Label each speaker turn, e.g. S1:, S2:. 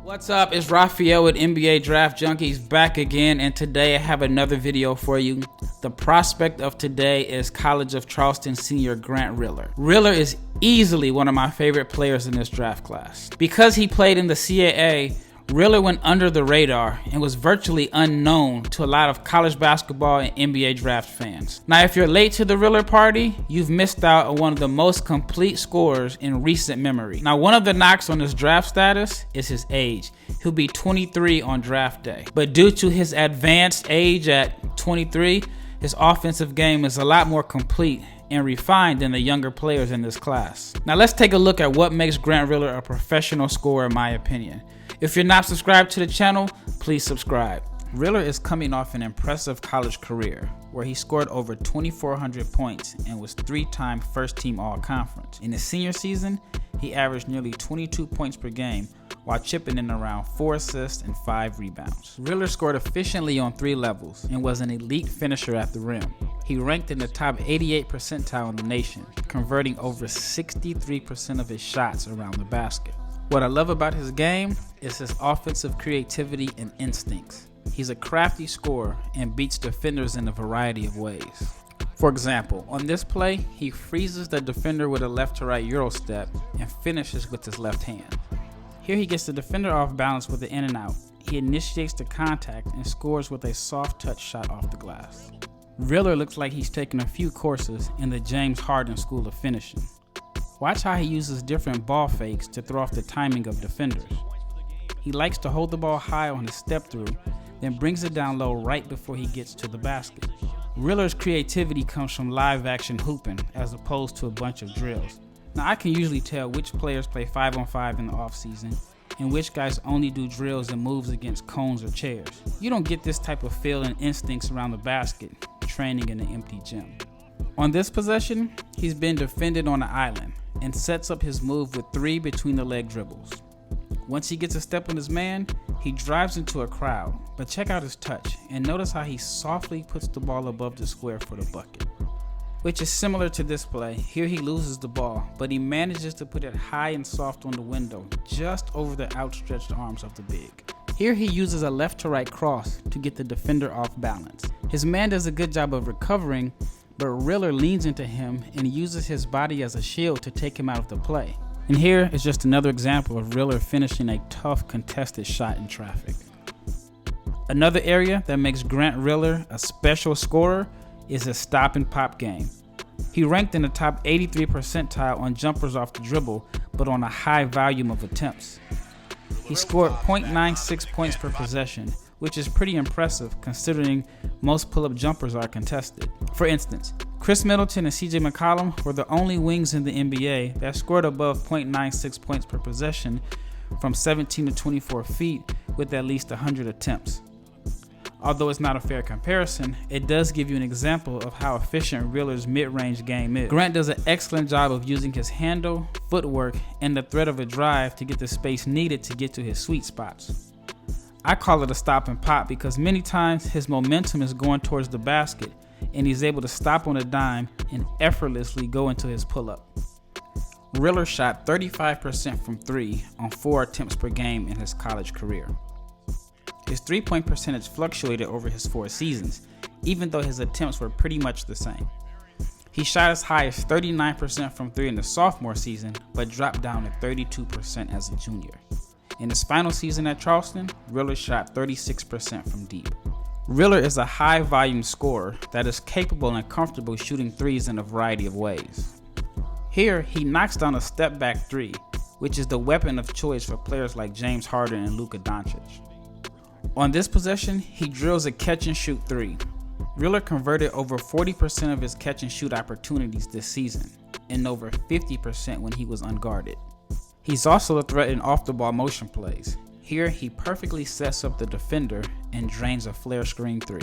S1: What's up? It's Raphael with NBA Draft Junkies back again, and today I have another video for you. The prospect of today is College of Charleston senior Grant Riller. Riller is easily one of my favorite players in this draft class. Because he played in the CAA, Riller went under the radar and was virtually unknown to a lot of college basketball and NBA draft fans. Now, if you're late to the Riller party, you've missed out on one of the most complete scorers in recent memory. Now, one of the knocks on his draft status is his age. He'll be 23 on draft day. But due to his advanced age at 23, his offensive game is a lot more complete and refined than the younger players in this class. Now, let's take a look at what makes Grant Riller a professional scorer in my opinion. If you're not subscribed to the channel, please subscribe. Riller is coming off an impressive college career where he scored over 2,400 points and was 3-time first-team All-Conference. In his senior season, he averaged nearly 22 points per game while chipping in around 4 assists and 5 rebounds. Riller scored efficiently on 3 levels and was an elite finisher at the rim. He ranked in the top 88 percentile in the nation, converting over 63% of his shots around the basket. What I love about his game is his offensive creativity and instincts. He's a crafty scorer and beats defenders in a variety of ways. For example, on this play, he freezes the defender with a left to right Euro step and finishes with his left hand. Here he gets the defender off balance with the in and out. He initiates the contact and scores with a soft touch shot off the glass. Riller looks like he's taken a few courses in the James Harden School of Finishing. Watch how he uses different ball fakes to throw off the timing of defenders. He likes to hold the ball high on his step through, then brings it down low right before he gets to the basket. Riller's creativity comes from live action hooping as opposed to a bunch of drills. Now, I can usually tell which players play 5-on-5 in the offseason and which guys only do drills and moves against cones or chairs. You don't get this type of feel and instincts around the basket training in an empty gym. On this possession, he's been defended on the island and sets up his move with 3 between the leg dribbles. Once he gets a step on his man, he drives into a crowd, but check out his touch and notice how he softly puts the ball above the square for the bucket. Which is similar to this play. Here he loses the ball, but he manages to put it high and soft on the window, just over the outstretched arms of the big. Here he uses a left to right cross to get the defender off balance. His man does a good job of recovering, but Riller leans into him and uses his body as a shield to take him out of the play. And here is just another example of Riller finishing a tough contested shot in traffic. Another area that makes Grant Riller a special scorer is his stop and pop game. He ranked in the top 83 percentile on jumpers off the dribble, but on a high volume of attempts. He scored 0.96 points per possession, which is pretty impressive considering most pull-up jumpers are contested. For instance, Chris Middleton and CJ McCollum were the only wings in the NBA that scored above 0.96 points per possession from 17 to 24 feet with at least 100 attempts. Although it's not a fair comparison, it does give you an example of how efficient Riller's mid-range game is. Grant does an excellent job of using his handle, footwork, and the threat of a drive to get the space needed to get to his sweet spots. I call it a stop and pop because many times his momentum is going towards the basket and he's able to stop on a dime and effortlessly go into his pull-up. Riller shot 35% from 3 on 4 attempts per game in his college career. His 3-point percentage fluctuated over his 4 seasons, even though his attempts were pretty much the same. He shot as high as 39% from 3 in the sophomore season, but dropped down to 32% as a junior. In his final season at Charleston, Riller shot 36% from deep. Riller is a high-volume scorer that is capable and comfortable shooting threes in a variety of ways. Here, he knocks down a step-back 3, which is the weapon of choice for players like James Harden and Luka Doncic. On this possession, he drills a catch-and-shoot 3. Riller converted over 40% of his catch-and-shoot opportunities this season, and over 50% when he was unguarded. He's also a threat in off-the-ball motion plays. Here, he perfectly sets up the defender and drains a flare screen 3.